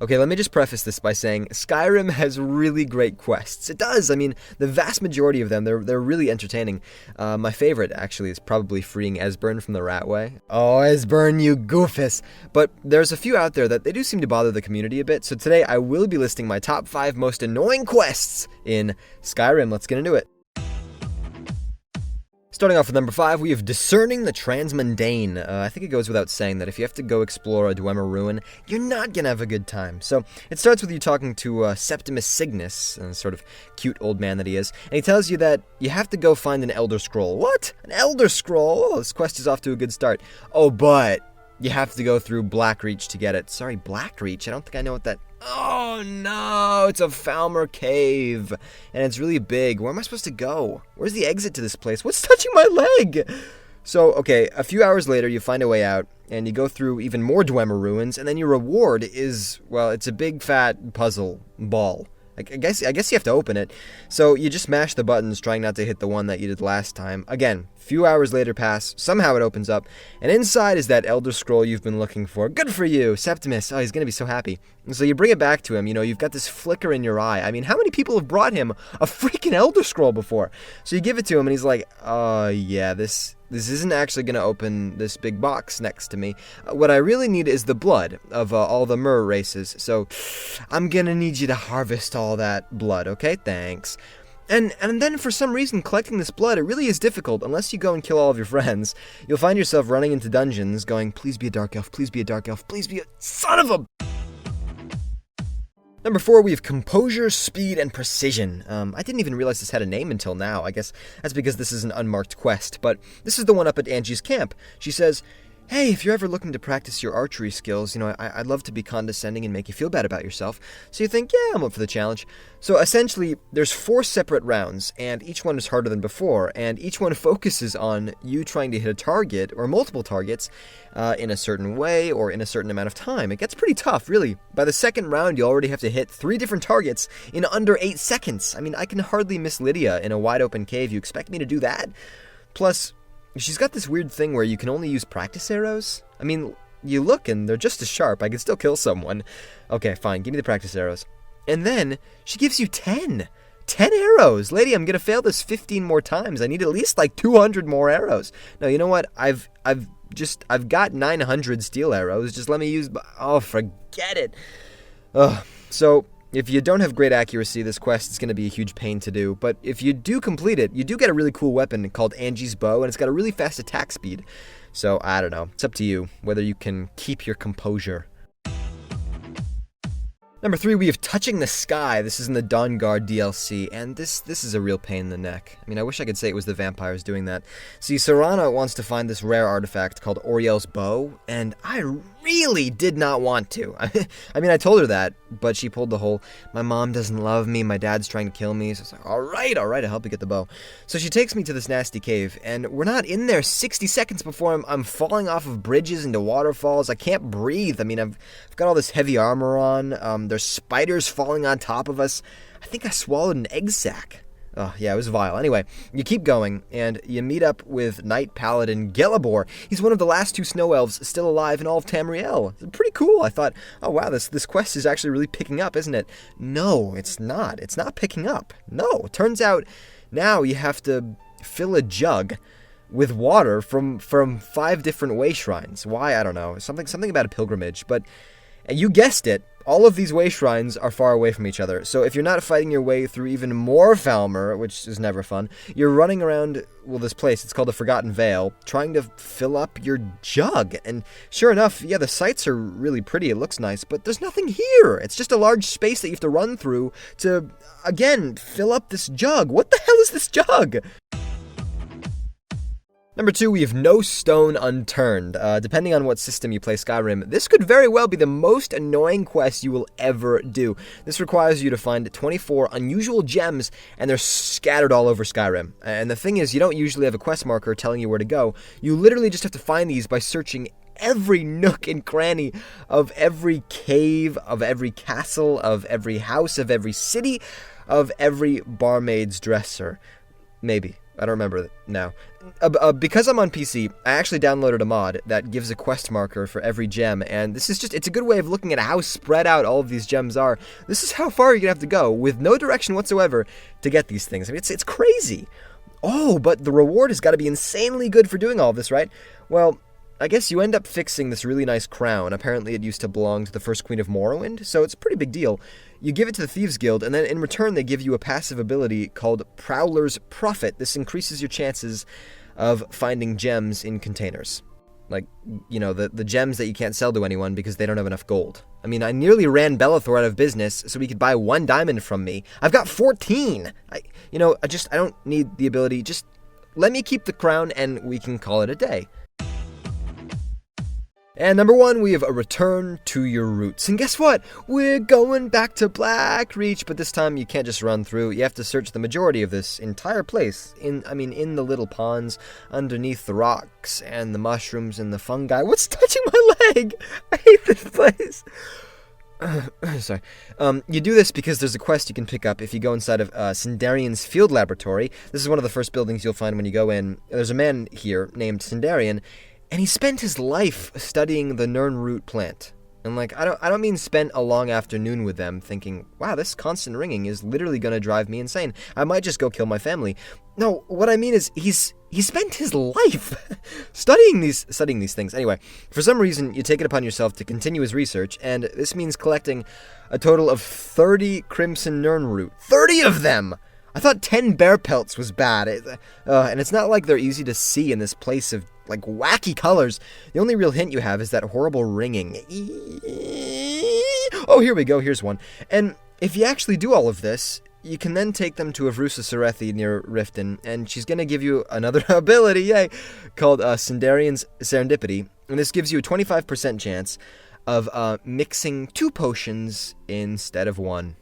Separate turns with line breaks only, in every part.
Okay, let me just preface this by saying Skyrim has really great quests. It does. I mean, the vast majority of them, they're really entertaining. My favorite, actually, is probably freeing Esbern from the Ratway. Oh, Esbern, you goofus! But there's a few out there that they do seem to bother the community a bit, so today I will be listing my top 5 most annoying quests in Skyrim. Let's get into it. Starting off with number 5, we have Discerning the Transmundane. I think it goes without saying that if you have to go explore a Dwemer ruin, you're not gonna have a good time. So, it starts with you talking to Septimus Cygnus, a sort of cute old man that he is, and he tells you that you have to go find an Elder Scroll. What? An Elder Scroll? Oh, this quest is off to a good start. Oh, but you have to go through Blackreach to get it. Sorry, Blackreach? I don't think I know what that... Oh no, it's a Falmer cave, and it's really big. Where am I supposed to go? Where's the exit to this place? What's touching my leg? So, okay, a few hours later, you find a way out, and you go through even more Dwemer ruins, and then your reward is, well, it's a big fat puzzle ball. I guess you have to open it. So you just mash the buttons, trying not to hit the one that you did last time. Again, few hours later pass, somehow it opens up, and inside is that Elder Scroll you've been looking for. Good for you, Septimus. Oh, he's gonna be so happy. And so you bring it back to him, you've got this flicker in your eye. I mean, how many people have brought him a freaking Elder Scroll before? So you give it to him, and he's like, yeah, this isn't actually going to open this big box next to me. What I really need is the blood of all the Mer races, so I'm going to need you to harvest all that blood, okay? Thanks. And then for some reason, collecting this blood, it really is difficult. Unless you go and kill all of your friends, you'll find yourself running into dungeons going, please be a dark elf, please be a dark elf, please be a son of a... Number 4, we have Composure, Speed, and Precision. I didn't even realize this had a name until now. I guess that's because this is an unmarked quest, but this is the one up at Angie's camp. She says, hey, if you're ever looking to practice your archery skills, I'd love to be condescending and make you feel bad about yourself. So you think, yeah, I'm up for the challenge. So essentially, there's 4 separate rounds, and each one is harder than before, and each one focuses on you trying to hit a target, or multiple targets, in a certain way, or in a certain amount of time. It gets pretty tough, really. By the second round, you already have to hit 3 different targets in under 8 seconds. I mean, I can hardly miss Lydia in a wide-open cave. You expect me to do that? Plus, she's got this weird thing where you can only use practice arrows. I mean, you look and they're just as sharp. I can still kill someone. Okay, fine. Give me the practice arrows. And then she gives you 10. 10 arrows. Lady, I'm going to fail this 15 more times. I need at least like 200 more arrows. No, you know what? I've got 900 steel arrows. Just let me use... Oh, forget it. So... If you don't have great accuracy, this quest is going to be a huge pain to do, but if you do complete it, you do get a really cool weapon called Angie's Bow, and it's got a really fast attack speed. So, I don't know. It's up to you whether you can keep your composure. Number 3, we have Touching the Sky. This is in the Dawnguard DLC, and this is a real pain in the neck. I mean, I wish I could say it was the vampires doing that. See, Serana wants to find this rare artifact called Oriel's Bow, and I really did not want to. I mean, I told her that, but she pulled the whole, my mom doesn't love me, my dad's trying to kill me, so it's like, alright, I'll help you get the bow. So she takes me to this nasty cave, and we're not in there 60 seconds before I'm falling off of bridges into waterfalls. I can't breathe. I mean, I've got all this heavy armor on, there's spiders falling on top of us. I think I swallowed an egg sac. Oh, yeah, it was vile. Anyway, you keep going, and you meet up with Knight Paladin Gelibor. He's one of the last 2 snow elves still alive in all of Tamriel. It's pretty cool. I thought, oh wow, this quest is actually really picking up, isn't it? No, it's not. It's not picking up. No, it turns out now you have to fill a jug with water from 5 different way shrines. Why? I don't know. Something about a pilgrimage, but... And you guessed it, all of these way shrines are far away from each other. So if you're not fighting your way through even more Falmer, which is never fun, you're running around, well, this place, it's called the Forgotten Vale, trying to fill up your jug. And sure enough, yeah, the sights are really pretty, it looks nice, but there's nothing here. It's just a large space that you have to run through to, again, fill up this jug. What the hell is this jug? Number 2, we have No Stone Unturned. Depending on what system you play Skyrim, this could very well be the most annoying quest you will ever do. This requires you to find 24 unusual gems, and they're scattered all over Skyrim. And the thing is, you don't usually have a quest marker telling you where to go. You literally just have to find these by searching every nook and cranny of every cave, of every castle, of every house, of every city, of every barmaid's dresser. Maybe. I don't remember now. Because I'm on PC, I actually downloaded a mod that gives a quest marker for every gem, and this is just, it's a good way of looking at how spread out all of these gems are. This is how far you're gonna have to go, with no direction whatsoever, to get these things. I mean, it's crazy. Oh, but the reward has got to be insanely good for doing all of this, right? Well, I guess you end up fixing this really nice crown. Apparently it used to belong to the first queen of Morrowind, so it's a pretty big deal. You give it to the Thieves Guild, and then in return they give you a passive ability called Prowler's Profit. This increases your chances of finding gems in containers. Like, you know, the gems that you can't sell to anyone because they don't have enough gold. I mean, I nearly ran Bellathor out of business so he could buy 1 diamond from me. I've got 14! I don't need the ability. Just let me keep the crown and we can call it a day. And number 1, we have a return to your roots. And guess what? We're going back to Blackreach, but this time you can't just run through. You have to search the majority of this entire place. In the little ponds, underneath the rocks, and the mushrooms and the fungi. What's touching my leg? I hate this place. Sorry. You do this because there's a quest you can pick up if you go inside of Sindarian's field laboratory. This is one of the first buildings you'll find when you go in. There's a man here named Sindarian, and he spent his life studying the Nirnroot plant. And like, I don't mean spent a long afternoon with them thinking, wow, this constant ringing is literally gonna drive me insane. I might just go kill my family. No, what I mean is he spent his life studying these things. Anyway, for some reason, you take it upon yourself to continue his research, and this means collecting a total of 30 Crimson Nirnroot. 30 of them! I thought 10 bear pelts was bad. And it's not like they're easy to see in this place of like wacky colors. The only real hint you have is that horrible ringing. Oh, here we go. Here's one. And if you actually do all of this, you can then take them to Avrusa Serethi near Riften, and she's going to give you another ability, yay, called Sindarian's Serendipity. And this gives you a 25% chance of mixing 2 potions instead of 1.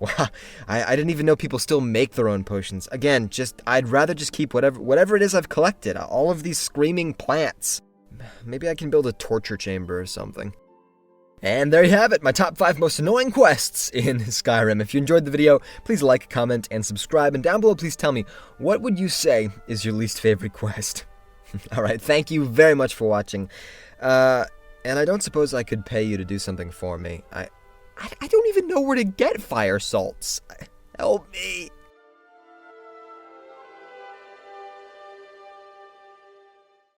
Wow, I didn't even know people still make their own potions. Again, I'd rather just keep whatever it is I've collected. All of these screaming plants. Maybe I can build a torture chamber or something. And there you have it, my top 5 most annoying quests in Skyrim. If you enjoyed the video, please like, comment, and subscribe. And down below, please tell me, what would you say is your least favorite quest? Alright, thank you very much for watching. And I don't suppose I could pay you to do something for me. I don't even know where to get fire salts. Help me.